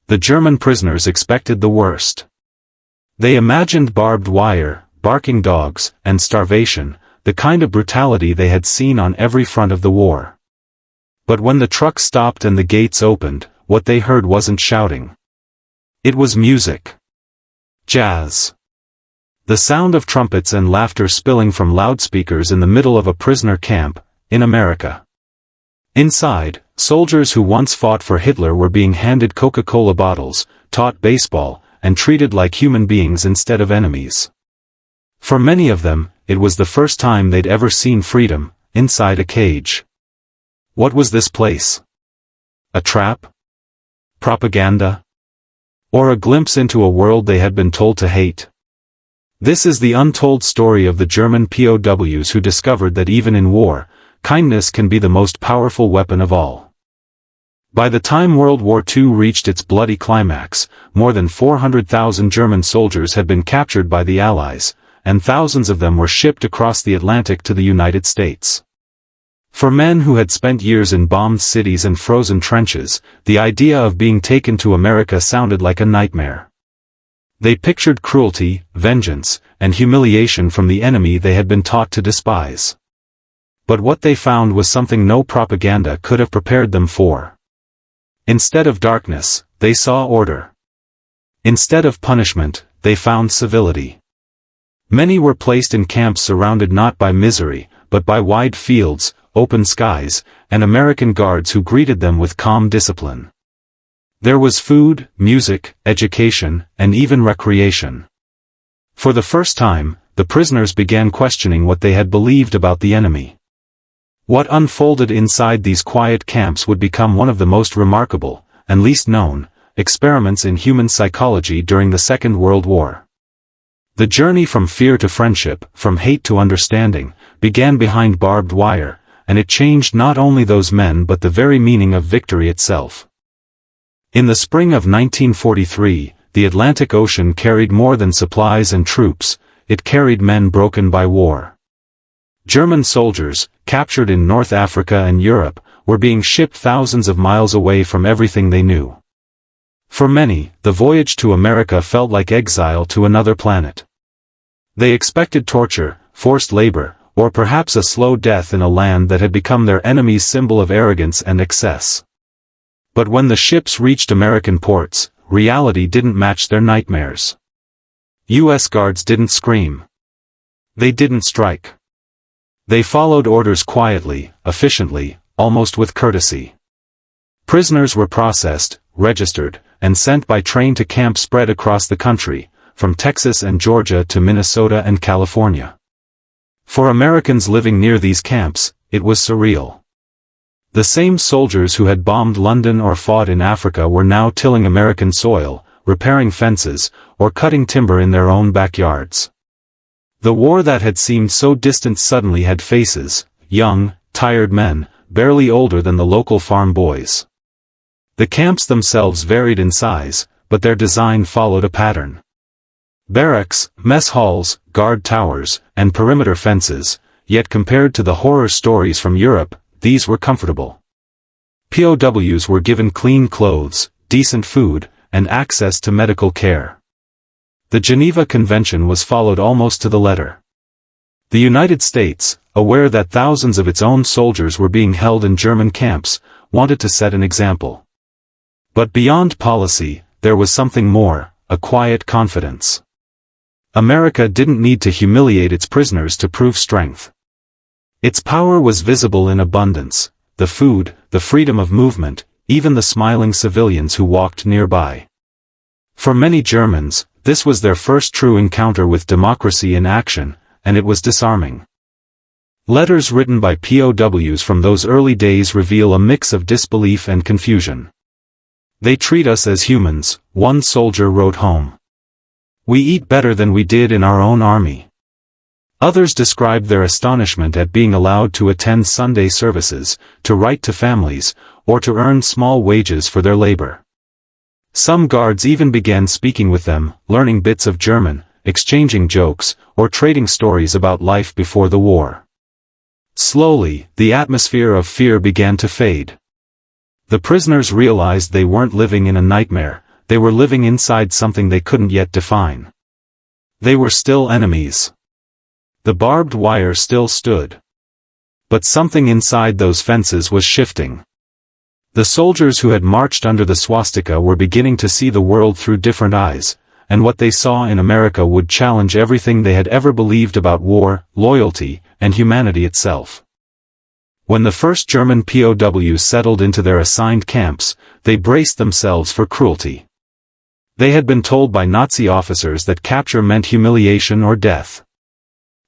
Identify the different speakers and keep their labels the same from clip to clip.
Speaker 1: The German prisoners expected the worst. They imagined barbed wire, barking dogs, and starvation, the kind of brutality they had seen on every front of the war. But when the truck stopped and the gates opened, what they heard wasn't shouting. It was music. Jazz. The sound of trumpets and laughter spilling from loudspeakers in the middle of a prisoner camp, in America. Inside, soldiers who once fought for Hitler were being handed Coca-Cola bottles, taught baseball, and treated like human beings instead of enemies. For many of them, it was the first time they'd ever seen freedom, inside a cage. What was this place? A trap? Propaganda? Or a glimpse into a world they had been told to hate? This is the untold story of the German POWs who discovered that even in war, kindness can be the most powerful weapon of all. By the time World War II reached its bloody climax, more than 400,000 German soldiers had been captured by the Allies, and thousands of them were shipped across the Atlantic to the United States. For men who had spent years in bombed cities and frozen trenches, the idea of being taken to America sounded like a nightmare. They pictured cruelty, vengeance, and humiliation from the enemy they had been taught to despise. But what they found was something no propaganda could have prepared them for. Instead of darkness, they saw order. Instead of punishment, they found civility. Many were placed in camps surrounded not by misery, but by wide fields, open skies, and American guards who greeted them with calm discipline. There was food, music, education, and even recreation. For the first time, the prisoners began questioning what they had believed about the enemy. What unfolded inside these quiet camps would become one of the most remarkable, and least known, experiments in human psychology during the Second World War. The journey from fear to friendship, from hate to understanding, began behind barbed wire, and it changed not only those men but the very meaning of victory itself. In the spring of 1943, the Atlantic Ocean carried more than supplies and troops, it carried men broken by war. German soldiers, captured in North Africa and Europe, were being shipped thousands of miles away from everything they knew. For many, the voyage to America felt like exile to another planet. They expected torture, forced labor, or perhaps a slow death in a land that had become their enemy's symbol of arrogance and excess. But when the ships reached American ports, reality didn't match their nightmares. U.S. guards didn't scream. They didn't strike. They followed orders quietly, efficiently, almost with courtesy. Prisoners were processed, registered, and sent by train to camps spread across the country, from Texas and Georgia to Minnesota and California. For Americans living near these camps, it was surreal. The same soldiers who had bombed London or fought in Africa were now tilling American soil, repairing fences, or cutting timber in their own backyards. The war that had seemed so distant suddenly had faces, young, tired men, barely older than the local farm boys. The camps themselves varied in size, but their design followed a pattern. Barracks, mess halls, guard towers, and perimeter fences, yet compared to the horror stories from Europe, these were comfortable. POWs were given clean clothes, decent food, and access to medical care. The Geneva Convention was followed almost to the letter. The United States, aware that thousands of its own soldiers were being held in German camps, wanted to set an example. But beyond policy, there was something more, a quiet confidence. America didn't need to humiliate its prisoners to prove strength. Its power was visible in abundance, the food, the freedom of movement, even the smiling civilians who walked nearby. For many Germans, this was their first true encounter with democracy in action, and it was disarming. Letters written by POWs from those early days reveal a mix of disbelief and confusion. "They treat us as humans," one soldier wrote home. "We eat better than we did in our own army." Others described their astonishment at being allowed to attend Sunday services, to write to families, or to earn small wages for their labor. Some guards even began speaking with them, learning bits of German, exchanging jokes, or trading stories about life before the war. Slowly, the atmosphere of fear began to fade. The prisoners realized they weren't living in a nightmare, they were living inside something they couldn't yet define. They were still enemies. The barbed wire still stood. But something inside those fences was shifting. The soldiers who had marched under the swastika were beginning to see the world through different eyes, and what they saw in America would challenge everything they had ever believed about war, loyalty, and humanity itself. When the first German POWs settled into their assigned camps, they braced themselves for cruelty. They had been told by Nazi officers that capture meant humiliation or death.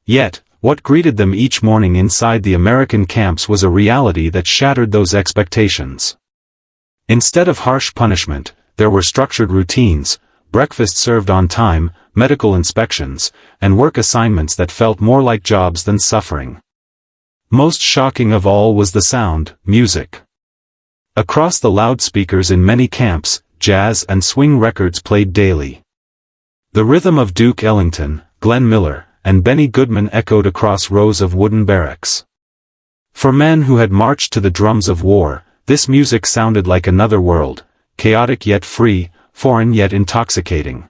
Speaker 1: Yet, what greeted them each morning inside the American camps was a reality that shattered those expectations. Instead of harsh punishment, there were structured routines, breakfast served on time, medical inspections, and work assignments that felt more like jobs than suffering. Most shocking of all was the sound, music. Across the loudspeakers in many camps, jazz and swing records played daily. The rhythm of Duke Ellington, Glenn Miller, and Benny Goodman echoed across rows of wooden barracks. For men who had marched to the drums of war, this music sounded like another world, chaotic yet free, foreign yet intoxicating.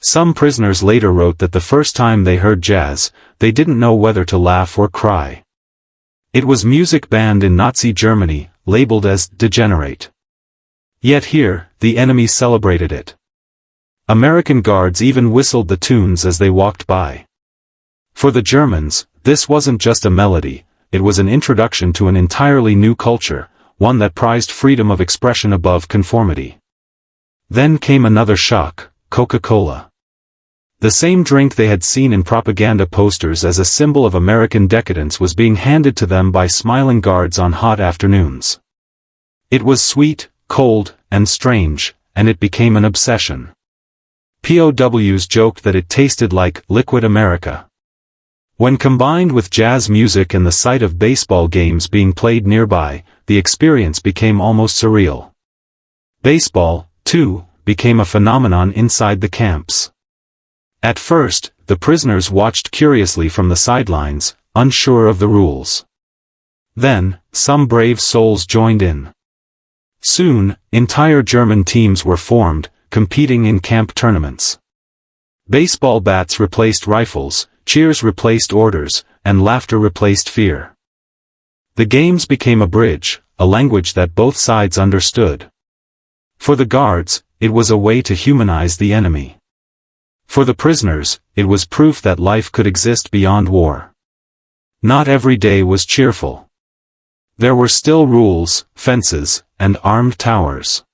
Speaker 1: Some prisoners later wrote that the first time they heard jazz, they didn't know whether to laugh or cry. It was music banned in Nazi Germany, labeled as degenerate. Yet here, the enemy celebrated it. American guards even whistled the tunes as they walked by. For the Germans, this wasn't just a melody, it was an introduction to an entirely new culture, one that prized freedom of expression above conformity. Then came another shock, Coca-Cola. The same drink they had seen in propaganda posters as a symbol of American decadence was being handed to them by smiling guards on hot afternoons. It was sweet, cold, and strange, and it became an obsession. POWs joked that it tasted like liquid America. When combined with jazz music and the sight of baseball games being played nearby, the experience became almost surreal. Baseball, too, became a phenomenon inside the camps. At first, the prisoners watched curiously from the sidelines, unsure of the rules. Then, some brave souls joined in. Soon, entire German teams were formed, competing in camp tournaments. Baseball bats replaced rifles, cheers replaced orders, and laughter replaced fear. The games became a bridge, a language that both sides understood. For the guards, it was a way to humanize the enemy. For the prisoners, it was proof that life could exist beyond war. Not every day was cheerful. There were still rules, fences, and armed towers.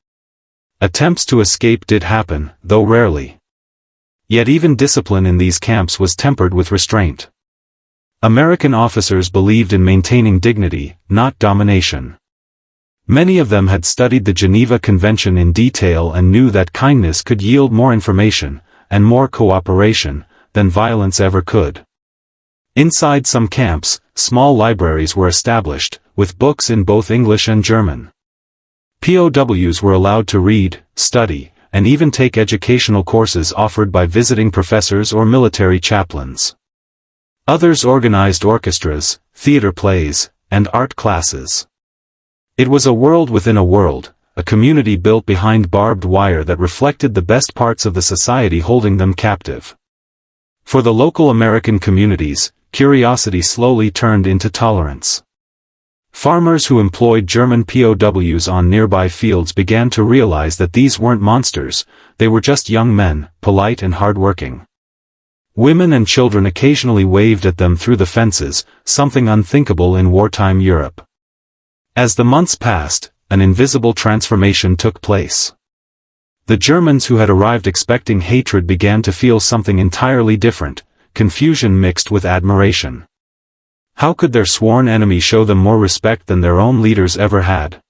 Speaker 1: Attempts to escape did happen, though rarely. Yet even discipline in these camps was tempered with restraint. American officers believed in maintaining dignity, not domination. Many of them had studied the Geneva Convention in detail and knew that kindness could yield more information, and more cooperation, than violence ever could. Inside some camps, small libraries were established, with books in both English and German. POWs were allowed to read, study, and even take educational courses offered by visiting professors or military chaplains. Others organized orchestras, theater plays, and art classes. It was a world within a world, a community built behind barbed wire that reflected the best parts of the society holding them captive. For the local American communities, curiosity slowly turned into tolerance. Farmers who employed German POWs on nearby fields began to realize that these weren't monsters, they were just young men, polite and hardworking. Women and children occasionally waved at them through the fences, something unthinkable in wartime Europe. As the months passed, an invisible transformation took place. The Germans who had arrived expecting hatred began to feel something entirely different, confusion mixed with admiration. How could their sworn enemy show them more respect than their own leaders ever had?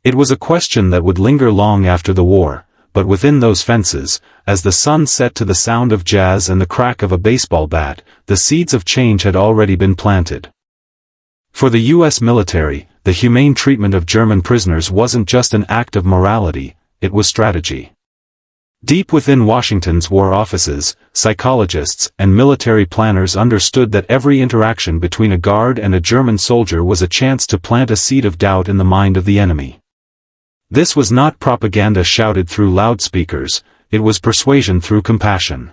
Speaker 1: It was a question that would linger long after the war, but within those fences, as the sun set to the sound of jazz and the crack of a baseball bat, the seeds of change had already been planted. For the U.S. military, the humane treatment of German prisoners wasn't just an act of morality, it was strategy. Deep within Washington's war offices, psychologists and military planners understood that every interaction between a guard and a German soldier was a chance to plant a seed of doubt in the mind of the enemy. This was not propaganda shouted through loudspeakers, it was persuasion through compassion.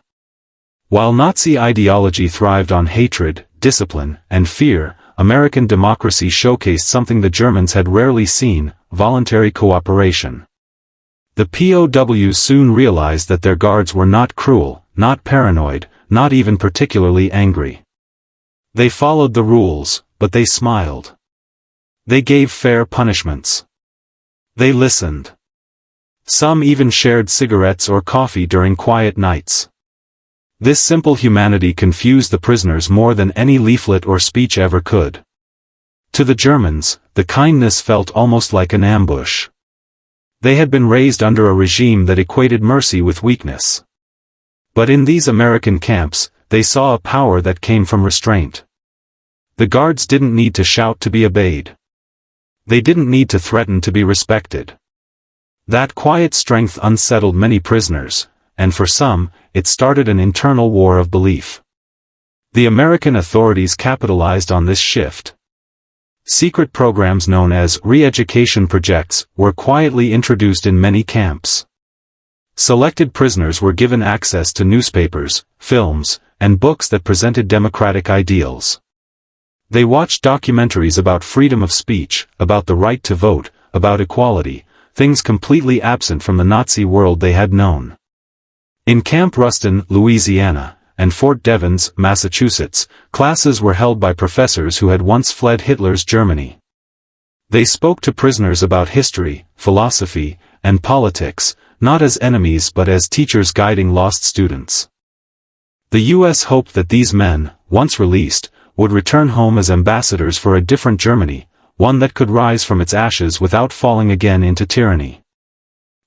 Speaker 1: While Nazi ideology thrived on hatred, discipline, and fear, American democracy showcased something the Germans had rarely seen: voluntary cooperation. The POWs soon realized that their guards were not cruel, not paranoid, not even particularly angry. They followed the rules, but they smiled. They gave fair punishments. They listened. Some even shared cigarettes or coffee during quiet nights. This simple humanity confused the prisoners more than any leaflet or speech ever could. To the Germans, the kindness felt almost like an ambush. They had been raised under a regime that equated mercy with weakness. But in these American camps, they saw a power that came from restraint. The guards didn't need to shout to be obeyed. They didn't need to threaten to be respected. That quiet strength unsettled many prisoners, and for some, it started an internal war of belief. The American authorities capitalized on this shift. Secret programs known as re-education projects were quietly introduced in many camps. Selected prisoners were given access to newspapers, films, and books that presented democratic ideals. They watched documentaries about freedom of speech, about the right to vote, about equality, things completely absent from the Nazi world they had known. In Camp Ruston, Louisiana, and Fort Devens, Massachusetts, classes were held by professors who had once fled Hitler's Germany. They spoke to prisoners about history, philosophy, and politics, not as enemies but as teachers guiding lost students. The U.S. hoped that these men, once released, would return home as ambassadors for a different Germany, one that could rise from its ashes without falling again into tyranny.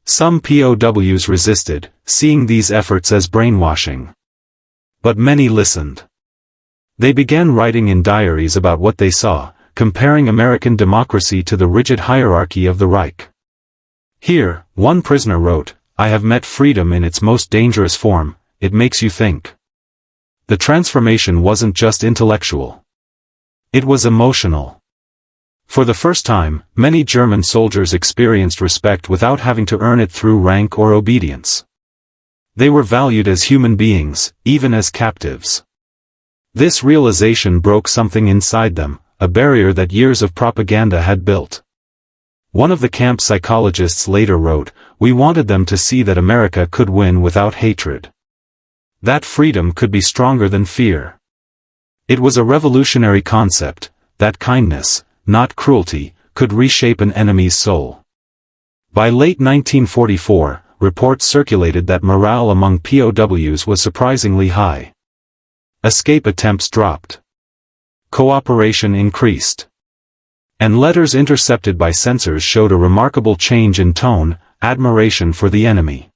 Speaker 1: Some POWs resisted, seeing these efforts as brainwashing. But many listened. They began writing in diaries about what they saw, comparing American democracy to the rigid hierarchy of the Reich. Here, one prisoner wrote, "I have met freedom in its most dangerous form, it makes you think." The transformation wasn't just intellectual. It was emotional. For the first time, many German soldiers experienced respect without having to earn it through rank or obedience. They were valued as human beings, even as captives. This realization broke something inside them, a barrier that years of propaganda had built. One of the camp psychologists later wrote, "We wanted them to see that America could win without hatred. That freedom could be stronger than fear." It was a revolutionary concept, that kindness, not cruelty, could reshape an enemy's soul. By late 1944, reports circulated that morale among POWs was surprisingly high. Escape attempts dropped. Cooperation increased. And letters intercepted by censors showed a remarkable change in tone, admiration for the enemy.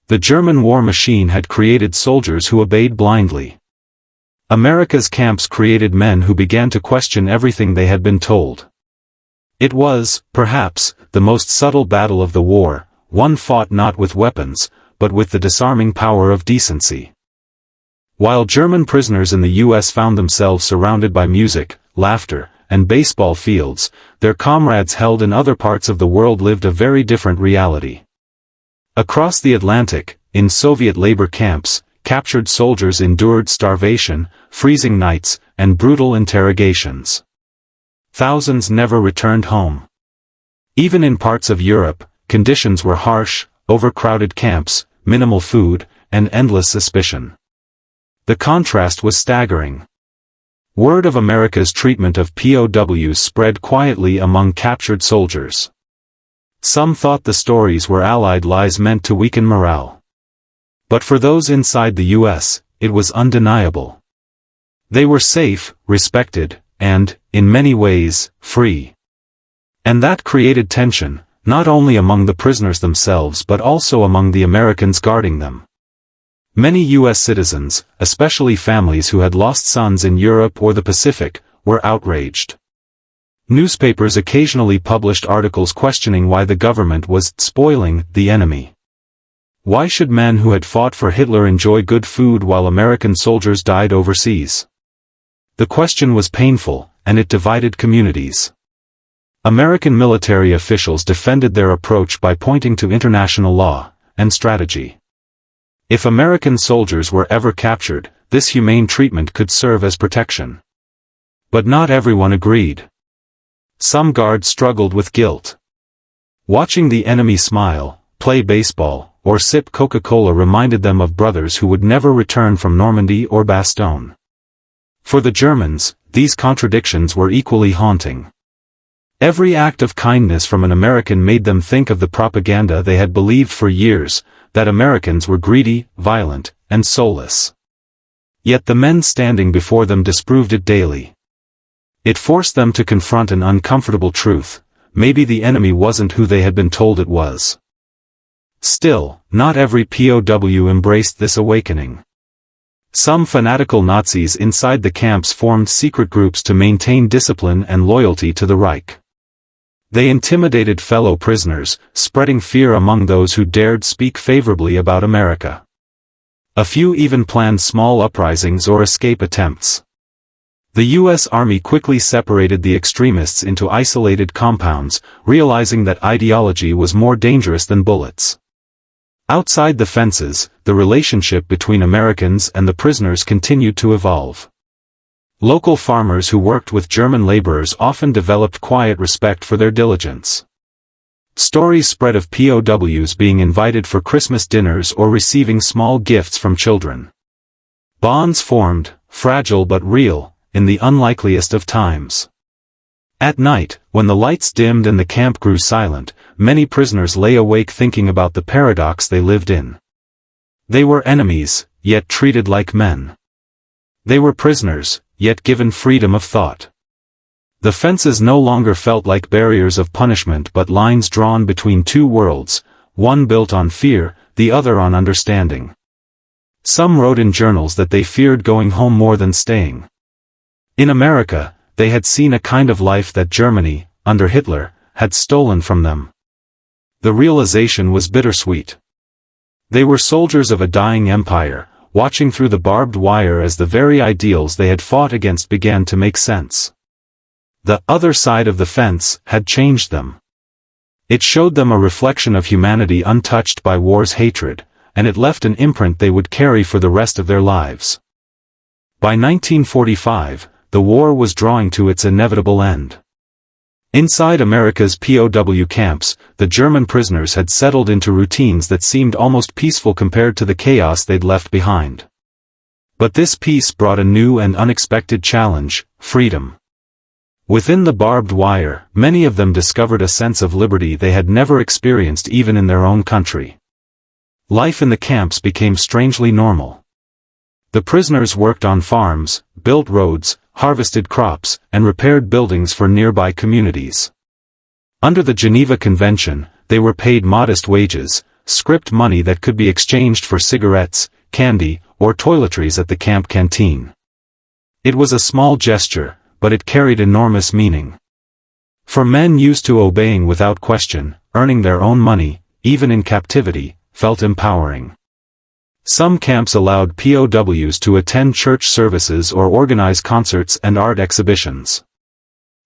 Speaker 1: The German war machine had created soldiers who obeyed blindly. America's camps created men who began to question everything they had been told. It was, perhaps, the most subtle battle of the war, one fought not with weapons, but with the disarming power of decency. While German prisoners in the U.S. found themselves surrounded by music, laughter, and baseball fields, their comrades held in other parts of the world lived a very different reality. Across the Atlantic, in Soviet labor camps, captured soldiers endured starvation, freezing nights, and brutal interrogations. Thousands never returned home. Even in parts of Europe, conditions were harsh, overcrowded camps, minimal food, and endless suspicion. The contrast was staggering. Word of America's treatment of POWs spread quietly among captured soldiers. Some thought the stories were Allied lies meant to weaken morale. But for those inside the U.S., it was undeniable. They were safe, respected, and, in many ways, free. And that created tension, not only among the prisoners themselves but also among the Americans guarding them. Many U.S. citizens, especially families who had lost sons in Europe or the Pacific, were outraged. Newspapers occasionally published articles questioning why the government was spoiling the enemy. Why should men who had fought for Hitler enjoy good food while American soldiers died overseas? The question was painful, and it divided communities. American military officials defended their approach by pointing to international law and strategy. If American soldiers were ever captured, this humane treatment could serve as protection. But not everyone agreed. Some guards struggled with guilt. Watching the enemy smile, play baseball, or sip Coca-Cola reminded them of brothers who would never return from Normandy or Bastogne. For the Germans, these contradictions were equally haunting. Every act of kindness from an American made them think of the propaganda they had believed for years, that Americans were greedy, violent, and soulless. Yet the men standing before them disproved it daily. It forced them to confront an uncomfortable truth: maybe the enemy wasn't who they had been told it was. Still, not every POW embraced this awakening. Some fanatical Nazis inside the camps formed secret groups to maintain discipline and loyalty to the Reich. They intimidated fellow prisoners, spreading fear among those who dared speak favorably about America. A few even planned small uprisings or escape attempts. The U.S. Army quickly separated the extremists into isolated compounds, realizing that ideology was more dangerous than bullets. Outside the fences, the relationship between Americans and the prisoners continued to evolve. Local farmers who worked with German laborers often developed quiet respect for their diligence. Stories spread of POWs being invited for Christmas dinners or receiving small gifts from children. Bonds formed, fragile but real, in the unlikeliest of times. At night, when the lights dimmed and the camp grew silent, many prisoners lay awake thinking about the paradox they lived in. They were enemies, yet treated like men. They were prisoners, yet given freedom of thought. The fences no longer felt like barriers of punishment but lines drawn between two worlds, one built on fear, the other on understanding. Some wrote in journals that they feared going home more than staying. In America, they had seen a kind of life that Germany, under Hitler, had stolen from them. The realization was bittersweet. They were soldiers of a dying empire, watching through the barbed wire as the very ideals they had fought against began to make sense. The other side of the fence had changed them. It showed them a reflection of humanity untouched by war's hatred, and it left an imprint they would carry for the rest of their lives. By 1945, the war was drawing to its inevitable end. Inside America's POW camps, the German prisoners had settled into routines that seemed almost peaceful compared to the chaos they'd left behind. But this peace brought a new and unexpected challenge: freedom. Within the barbed wire, many of them discovered a sense of liberty they had never experienced even in their own country. Life in the camps became strangely normal. The prisoners worked on farms, built roads, harvested crops, and repaired buildings for nearby communities. Under the Geneva Convention, they were paid modest wages, script money that could be exchanged for cigarettes, candy, or toiletries at the camp canteen. It was a small gesture, but it carried enormous meaning. For men used to obeying without question, earning their own money, even in captivity, felt empowering. Some camps allowed POWs to attend church services or organize concerts and art exhibitions.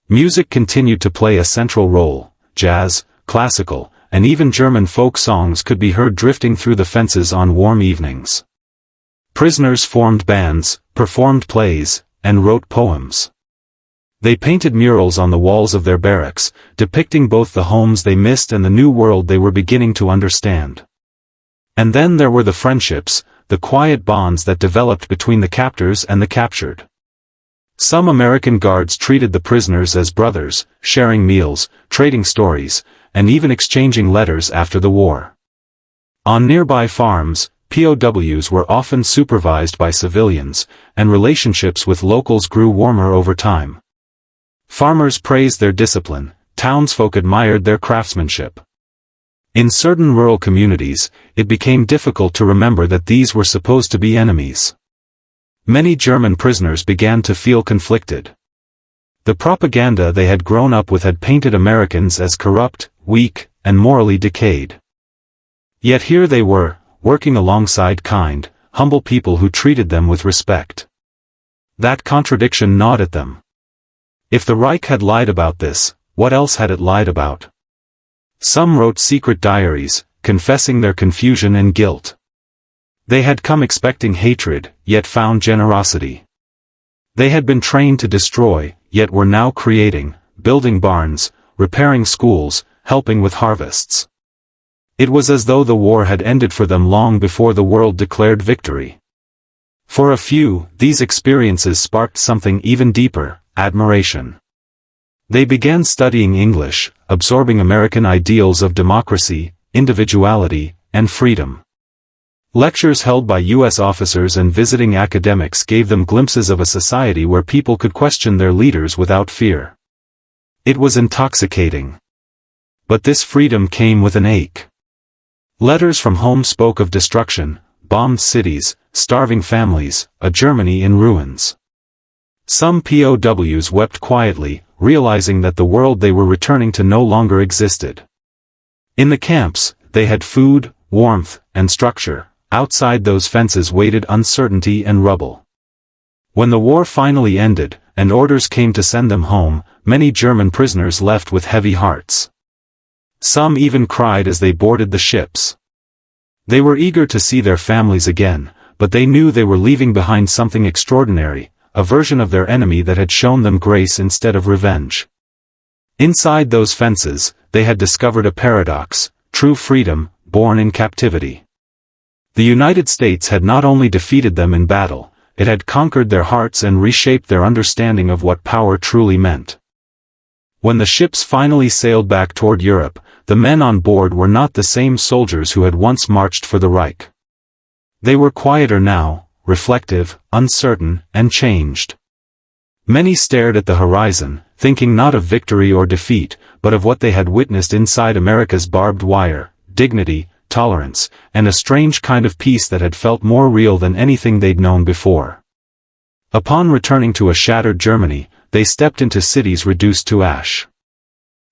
Speaker 1: Music continued to play a central role. Jazz, classical, and even German folk songs could be heard drifting through the fences on warm evenings. Prisoners formed bands, performed plays, and wrote poems. They painted murals on the walls of their barracks, depicting both the homes they missed and the new world they were beginning to understand. And then there were the friendships, the quiet bonds that developed between the captors and the captured. Some American guards treated the prisoners as brothers, sharing meals, trading stories, and even exchanging letters after the war. On nearby farms, POWs were often supervised by civilians, and relationships with locals grew warmer over time. Farmers praised their discipline, townsfolk admired their craftsmanship. In certain rural communities, it became difficult to remember that these were supposed to be enemies. Many German prisoners began to feel conflicted. The propaganda they had grown up with had painted Americans as corrupt, weak, and morally decayed. Yet here they were, working alongside kind, humble people who treated them with respect. That contradiction gnawed at them. If the Reich had lied about this, What else had it lied about? Some wrote secret diaries, confessing their confusion and guilt. They had come expecting hatred, yet found generosity. They had been trained to destroy, yet were now creating, building barns, repairing schools, helping with harvests. It was as though the war had ended for them long before the world declared victory. For a few, these experiences sparked something even deeper, admiration. They began studying English, absorbing American ideals of democracy, individuality, and freedom. Lectures held by U.S. officers and visiting academics gave them glimpses of a society where people could question their leaders without fear. It was intoxicating. But this freedom came with an ache. Letters from home spoke of destruction, bombed cities, starving families, a Germany in ruins. Some POWs wept quietly, realizing that the world they were returning to no longer existed. In the camps, they had food, warmth, and structure. Outside those fences waited uncertainty and rubble. When the war finally ended, and orders came to send them home, many German prisoners left with heavy hearts. Some even cried as they boarded the ships. They were eager to see their families again, but they knew they were leaving behind something extraordinary, a version of their enemy that had shown them grace instead of revenge. Inside those fences, they had discovered a paradox, true freedom, born in captivity. The United States had not only defeated them in battle, it had conquered their hearts and reshaped their understanding of what power truly meant. When the ships finally sailed back toward Europe, the men on board were not the same soldiers who had once marched for the Reich. They were quieter now, reflective, uncertain, and changed. Many stared at the horizon, thinking not of victory or defeat, but of what they had witnessed inside America's barbed wire, dignity, tolerance, and a strange kind of peace that had felt more real than anything they'd known before. Upon returning to a shattered Germany, they stepped into cities reduced to ash.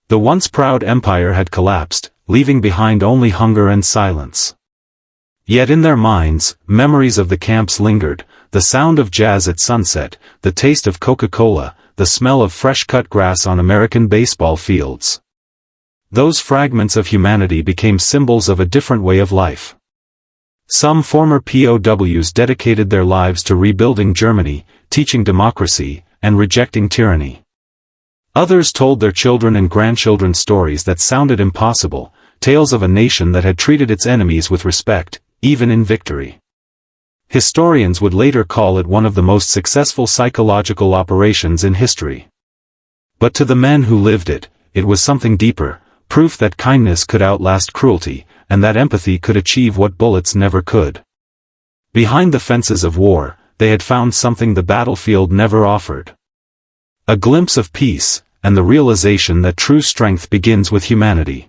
Speaker 1: The once proud empire had collapsed, leaving behind only hunger and silence. Yet in their minds, memories of the camps lingered, the sound of jazz at sunset, the taste of Coca-Cola, the smell of fresh-cut grass on American baseball fields. Those fragments of humanity became symbols of a different way of life. Some former POWs dedicated their lives to rebuilding Germany, teaching democracy, and rejecting tyranny. Others told their children and grandchildren stories that sounded impossible, tales of a nation that had treated its enemies with respect, even in victory. Historians would later call it one of the most successful psychological operations in history. But to the men who lived it, it was something deeper. Proof that kindness could outlast cruelty, and that empathy could achieve what bullets never could. Behind the fences of war, they had found something the battlefield never offered. A glimpse of peace, and the realization that true strength begins with humanity.